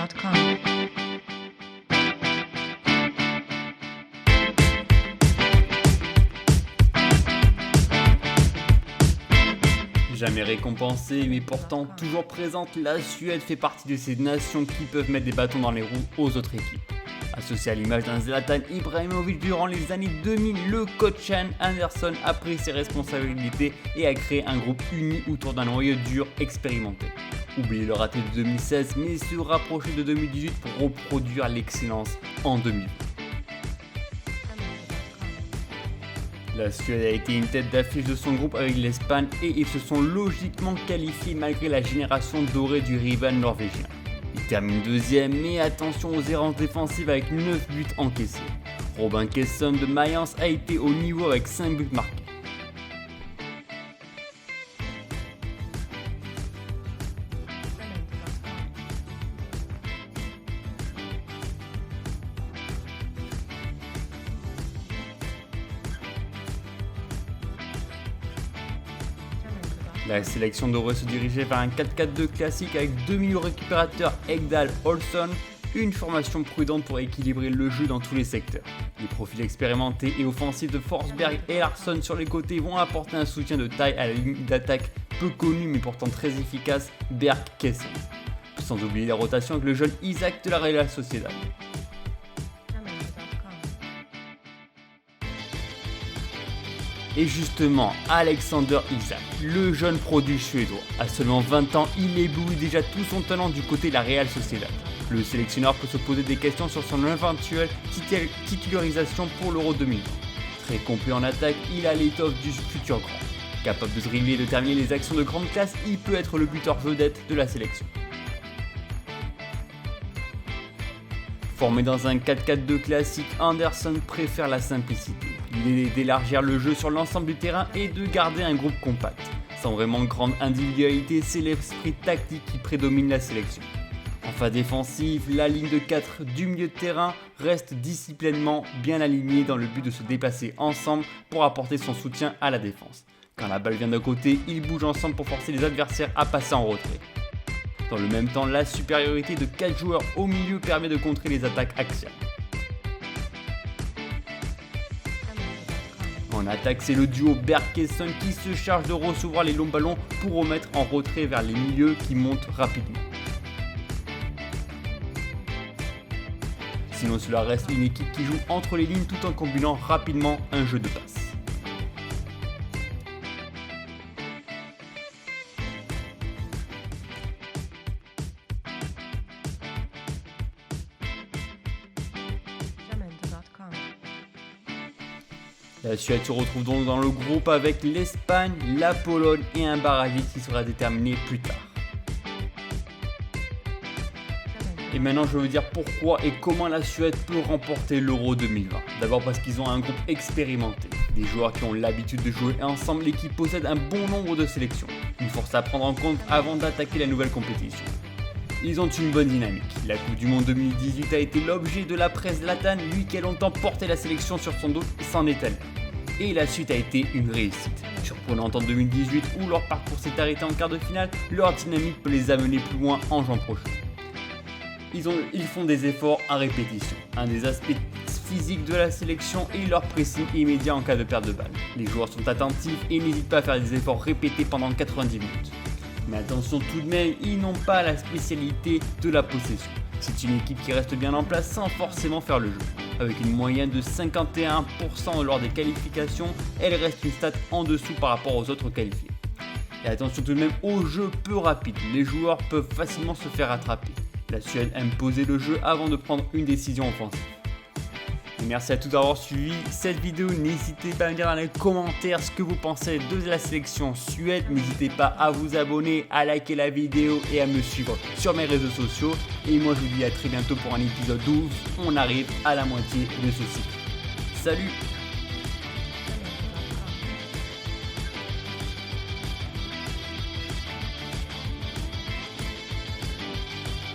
Allexander.com. Jamais récompensée, mais pourtant toujours présente, la Suède fait partie de ces nations qui peuvent mettre des bâtons dans les roues aux autres équipes. Associé à l'image d'un Zlatan Ibrahimovic durant les années 2000, le coach Jan Andersson a pris ses responsabilités et a créé un groupe uni autour d'un noyau dur expérimenté. Oubliez le raté de 2016, mais se rapprocher de 2018 pour reproduire l'excellence en 2020. La Suède a été une tête d'affiche de son groupe avec l'Espagne et ils se sont logiquement qualifiés malgré la génération dorée du rival norvégien. Ils terminent deuxième, mais attention aux errances défensives avec 9 buts encaissés. Robin Quaison de Mayence a été au niveau avec 5 buts marqués. La sélection devrait se diriger vers un 4-4-2 classique avec deux milieux récupérateurs Ekdal Olsson, une formation prudente pour équilibrer le jeu dans tous les secteurs. Les profils expérimentés et offensifs de Forsberg et Larsson sur les côtés vont apporter un soutien de taille à la ligne d'attaque peu connue mais pourtant très efficace, Berg Quaison. Sans oublier la rotation avec le jeune Isaac de la Real Sociedad. Et justement, Alexander Isak, le jeune produit suédois, à seulement 20 ans, il éblouit déjà tout son talent du côté de la Real Sociedad. Le sélectionneur peut se poser des questions sur son éventuelle titularisation pour l'Euro 2020. Très complet en attaque, il a l'étoffe du futur grand. Capable de dribbler et de terminer les actions de grande classe, il peut être le buteur vedette de la sélection. Formé dans un 4-4-2 classique, Andersson préfère la simplicité. L'idée est d'élargir le jeu sur l'ensemble du terrain et de garder un groupe compact. Sans vraiment grande individualité, c'est l'esprit tactique qui prédomine la sélection. En phase défensive, la ligne de 4 du milieu de terrain reste disciplinément bien alignée dans le but de se déplacer ensemble pour apporter son soutien à la défense. Quand la balle vient d'un côté, ils bougent ensemble pour forcer les adversaires à passer en retrait. Dans le même temps, la supériorité de 4 joueurs au milieu permet de contrer les attaques axiales. En attaque, c'est le duo Berg-Quaison qui se charge de recevoir les longs ballons pour remettre en retrait vers les milieux qui montent rapidement. Sinon, cela reste une équipe qui joue entre les lignes tout en combinant rapidement un jeu de passe. La Suède se retrouve donc dans le groupe avec l'Espagne, la Pologne et un barragiste qui sera déterminé plus tard. Et maintenant je vais vous dire pourquoi et comment la Suède peut remporter l'Euro 2020. D'abord parce qu'ils ont un groupe expérimenté, des joueurs qui ont l'habitude de jouer ensemble et qui possèdent un bon nombre de sélections, une force à prendre en compte avant d'attaquer la nouvelle compétition. Ils ont une bonne dynamique. La Coupe du Monde 2018 a été l'objet de la presse latane, lui qui a longtemps porté la sélection sur son dos s'en est allé. Et la suite a été une réussite. Surprenante en 2018 où leur parcours s'est arrêté en quart de finale, leur dynamique peut les amener plus loin en juin prochain. Ils font des efforts à répétition, un des aspects physiques de la sélection et leur pressing immédiat en cas de perte de balle. Les joueurs sont attentifs et n'hésitent pas à faire des efforts répétés pendant 90 minutes. Mais attention tout de même, ils n'ont pas la spécialité de la possession. C'est une équipe qui reste bien en place sans forcément faire le jeu. Avec une moyenne de 51% lors des qualifications, elle reste une stat en dessous par rapport aux autres qualifiés. Et attention tout de même au jeu peu rapide, les joueurs peuvent facilement se faire attraper. La Suède aime poser le jeu avant de prendre une décision offensive. Et merci à tous d'avoir suivi cette vidéo, n'hésitez pas à me dire dans les commentaires ce que vous pensez de la sélection suède, n'hésitez pas à vous abonner, à liker la vidéo et à me suivre sur mes réseaux sociaux. Et moi je vous dis à très bientôt pour un épisode 12, on arrive à la moitié de ce cycle. Salut!